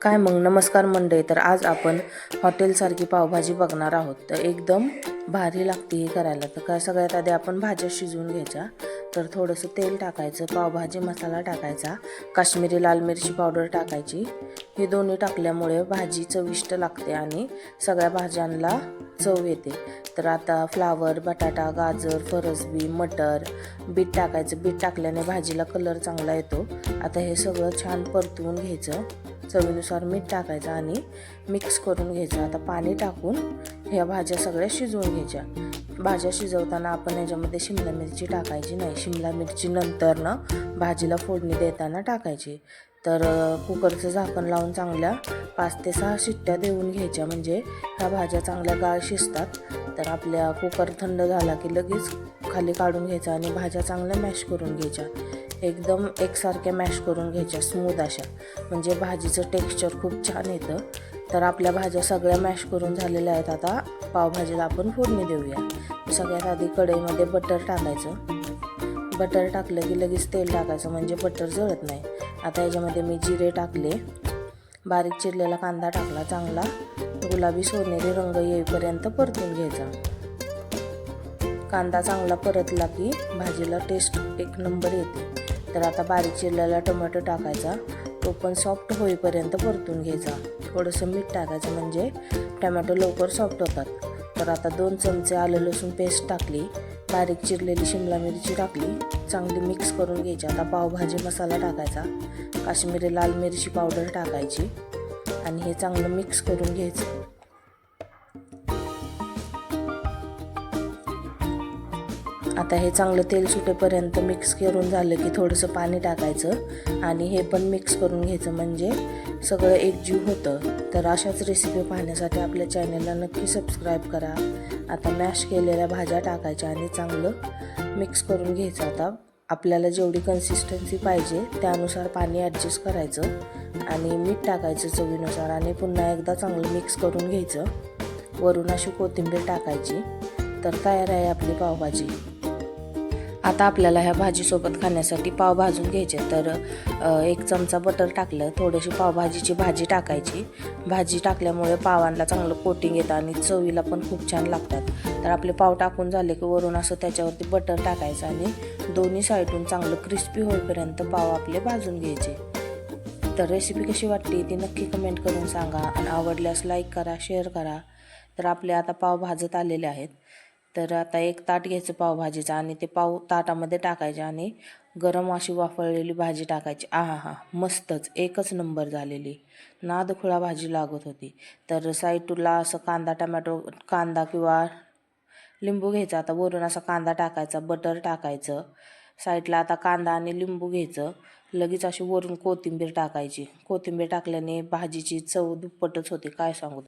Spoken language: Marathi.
काय मग नमस्कार मंडळी. तर आज आपण हॉटेलसारखी पावभाजी बघणार आहोत. तर एकदम भारी लागते ही करायला. तर काय सगळ्यात आधी आपण भाज्या शिजवून घ्यायच्या. तर थोडंसं तेल टाकायचं, पावभाजी मसाला टाकायचा, काश्मीरी लाल मिरची पावडर टाकायची. हे दोन्ही टाकल्यामुळे भाजी चविष्ट लागते आणि सगळ्या भाज्यांना चव येते. तर आता फ्लावर, बटाटा, गाजर, फरसबी, मटर, बीट टाकायचं. बीट टाकल्याने भाजीला कलर चांगला येतो. आता हे सगळं छान परतवून घ्यायचं. चवीनुसार मीठ टाकायचं आणि मिक्स करून घ्यायचं. आता पाणी टाकून ह्या भाज्या सगळ्या शिजवून घ्यायच्या. भाज्या शिजवताना आपण याच्यामध्ये शिमला मिरची टाकायची नाही. शिमला मिरची नंतरनं भाजीला फोडणी देताना टाकायची. तर कुकरचं झाकण लावून चांगल्या 5 ते 6 शिट्ट्या देऊन घ्यायच्या, म्हणजे ह्या भाज्या चांगल्या गाळ शिजतात. तर आपल्या कुकर थंड झाला की लगेच खाली काढून घ्यायचा आणि भाज्या चांगल्या मॅश करून घ्यायच्या. एकदम एकसारख्या मॅश करून घ्यायच्या, स्मूथ अशा, म्हणजे भाजीचं टेक्स्चर खूप छान येतं. तर आपल्या भाज्या सगळ्या मॅश करून झालेल्या आहेत. आता पावभाजीला आपण फोडणी देऊया. सगळ्यात आधी कढईमध्ये बटर टाकायचं. बटर टाकलं की लगेच तेल टाकायचं, म्हणजे बटर जळत नाही. आता याच्यामध्ये मी जिरे टाकले, बारीक चिरलेला कांदा टाकला, चांगला गुलाबी सोनेरी रंग येईपर्यंत परतून घ्यायचा. कांदा चांगला परतला की भाजीला टेस्ट एक नंबर येते. तर आता बारीक चिरलेला टोमॅटो टाकायचा, तो पण सॉफ्ट होईपर्यंत परतून घ्यायचा. थोडंसं मीठ टाकायचं, म्हणजे टोमॅटो लवकर सॉफ्ट होतात. तर आता 2 चमचे आलं लसूण पेस्ट टाकली, बारीक चिरलेली शिमला मिरची टाकली, चांगली मिक्स करून घ्यायची. आता पावभाजी मसाला टाकायचा, काश्मीरी लाल मिरची पावडर टाकायची आणि हे चांगलं मिक्स करून घ्यायचं. आता हे चांगलं तेल सुटेपर्यंत मिक्स करून झालं की थोडंसं पाणी टाकायचं आणि हे पण मिक्स करून घ्यायचं, म्हणजे सगळं एकजीव होतं. तर अशाच रेसिपी पाहण्यासाठी आपल्या चॅनलला नक्की सबस्क्राईब करा. आता मॅश केलेल्या भाज्या टाकायच्या आणि चांगलं मिक्स करून घ्यायचं. आता आपल्याला जेवढी कन्सिस्टन्सी पाहिजे त्यानुसार पाणी ॲडजस्ट करायचं आणि मीठ टाकायचं चवीनुसार आणि पुन्हा एकदा चांगलं मिक्स करून घ्यायचं. वरून अशी कोथिंबीर टाकायची. तर तयार आहे आपली पावभाजी. आता आपल्याला ह्या भाजीसोबत खाण्यासाठी पाव भाजून घ्यायचे. तर 1 चमचा बटर टाकलं, थोडीशी पावभाजीची भाजी टाकायची. भाजी टाकल्यामुळे पावांना चांगलं कोटिंग येतं आणि चवीला पण खूप छान लागतात. तर आपले पाव टाकून झाले की वरून असं त्याच्यावरती बटर टाकायचं आणि दोन्ही साईडून चांगलं क्रिस्पी होईपर्यंत पाव आपले भाजून घ्यायचे. तर रेसिपी कशी वाटली ती नक्की कमेंट करून सांगा आणि आवडल्यास लाईक करा, शेअर करा. तर आपले आता पाव भाजत आलेले आहेत. तर आता एक ताट घ्यायचं पावभाजीचं आणि ते पाव ताटामध्ये टाकायचे आणि गरम अशी वाफळलेली भाजी टाकायची. आहा, मस्तच एकच नंबर झालेली, नादखुळा भाजी लागत होती. तर साईडला असं कांदा किंवा लिंबू घ्यायचा. आता वरून असा कांदा टाकायचा, बटर टाकायचं. साईडला आता कांदा आणि लिंबू घ्यायचं. लगेच अशी वरून कोथिंबीर टाकायची. कोथिंबीर टाकल्याने भाजीची चव दुप्पटच होते, काय सांगू.